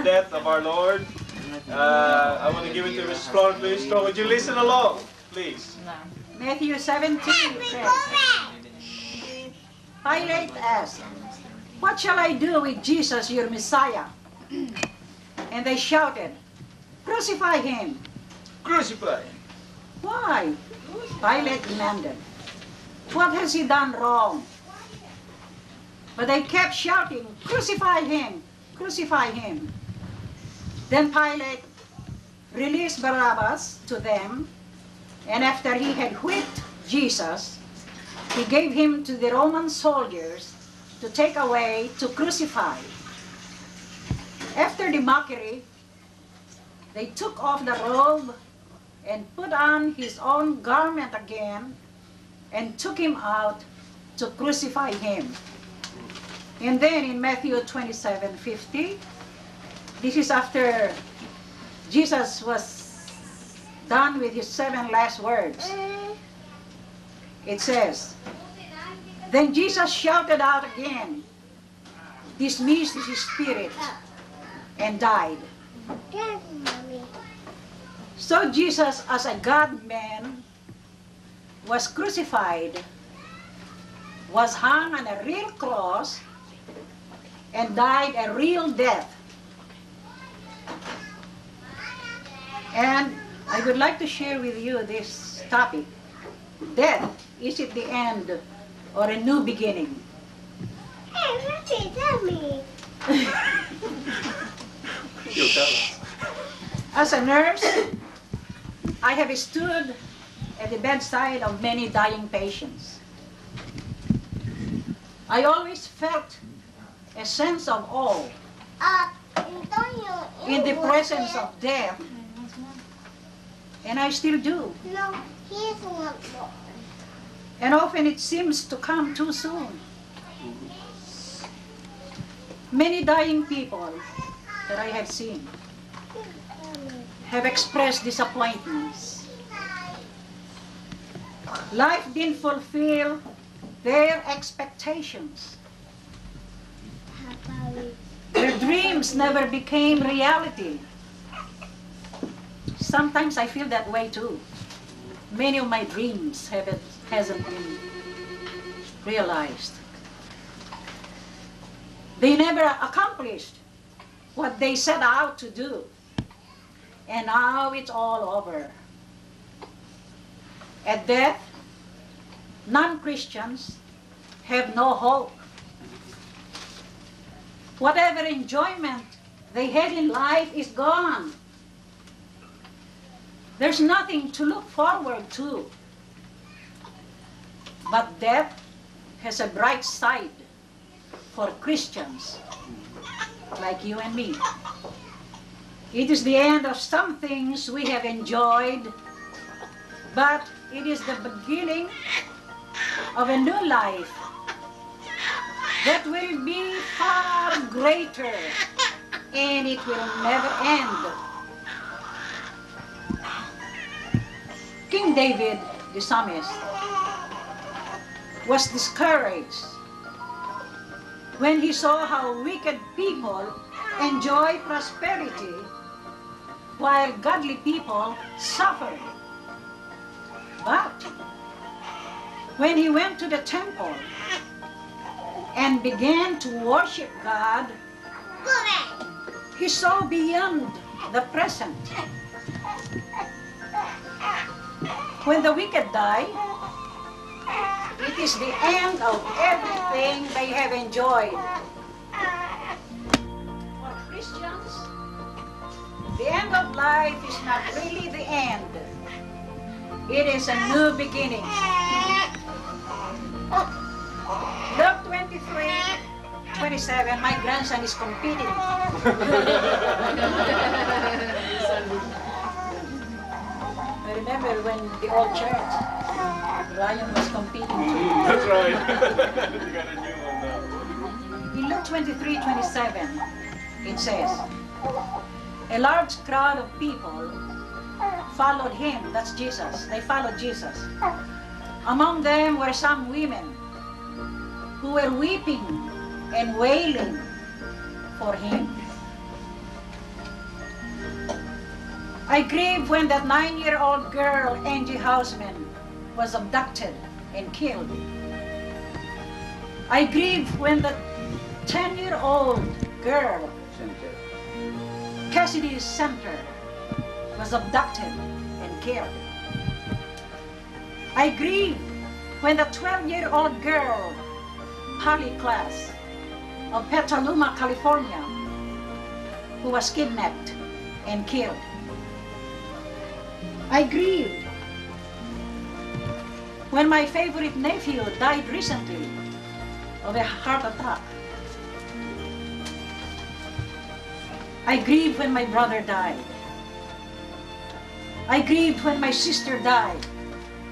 death of our Lord. I want to give it to Mrs. Florence Luistro. Would you listen along, please? Matthew 17 says, Pilate asked, "What shall I do with Jesus, your Messiah?" And they shouted, "Crucify him!" Crucify. Why? Pilate demanded. What has he done wrong? But they kept shouting, "Crucify him! Crucify him!" Then Pilate released Barabbas to them, and after he had whipped Jesus, he gave him to the Roman soldiers to take away to crucify. After the mockery, they took off the robe and put on his own garment again and took him out to crucify him. And then in Matthew 27:50, this is after Jesus was done with his 7 last words. It says, "Then Jesus shouted out again, 'Dismiss his spirit,' and died." So Jesus, as a God-man, was crucified, was hung on a real cross, and died a real death. And I would like to share with you this topic. Death, is it the end or a new beginning? Hey, Lucy, tell me. You'll tell us. As a nurse, I have stood at the bedside of many dying patients. I always felt a sense of awe in the presence of death, and I still do. No, he's not. And often it seems to come too soon. Many dying people that I have seen have expressed disappointments. Life didn't fulfill their expectations. Their dreams never became reality. Sometimes I feel that way too. Many of my dreams hasn't been realized. They never accomplished what they set out to do. And now it's all over. At death, non-Christians have no hope. Whatever enjoyment they had in life is gone. There's nothing to look forward to. But death has a bright side for Christians like you and me. It is the end of some things we have enjoyed, but it is the beginning of a new life that will be far greater, and it will never end. King David, the psalmist, was discouraged when he saw how wicked people enjoy prosperity while godly people suffer. But when he went to the temple and began to worship God, he saw beyond the present. When the wicked die, it is the end of everything they have enjoyed. For Christians, the end of life is not really the end. It is a new beginning. Luke 23:27, my grandson is competing. I remember when the old church, Ryan was competing too. That's right. You got a new one now. In Luke 23:27, it says, a large crowd of people followed him, that's Jesus, they followed Jesus. Among them were some women who were weeping and wailing for him. I grieve when that 9-year-old girl, Angie Houseman, was abducted and killed. I grieve when that 10-year-old girl, Cassidy Center, was abducted and killed. I grieve when the 12-year-old girl, Holly Class, of Petaluma, California, who was kidnapped and killed. I grieved when my favorite nephew died recently of a heart attack. I grieved when my brother died. I grieved when my sister died.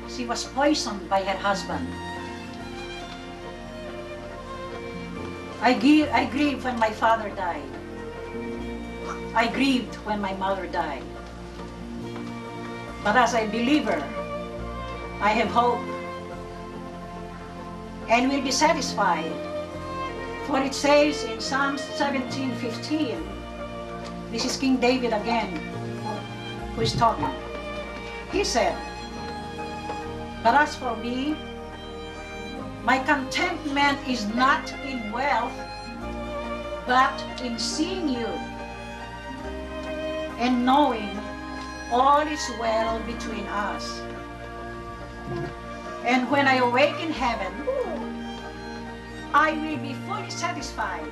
She was poisoned by her husband. I grieved when my father died. I grieved when my mother died. But as a believer, I have hope and will be satisfied. For it says in Psalm 17:15, this is King David again who is talking. He said, "But as for me, my contentment is not in wealth, but in seeing you and knowing all is well between us. And when I awake in heaven, I will be fully satisfied,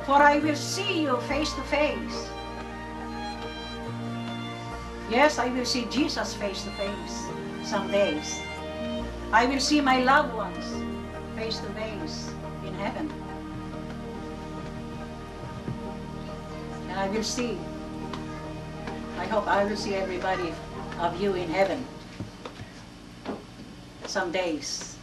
for I will see you face to face." Yes, I will see Jesus face to face some days. I will see my loved ones face to face in heaven. And I will see, I hope I will see everybody of you in heaven some days.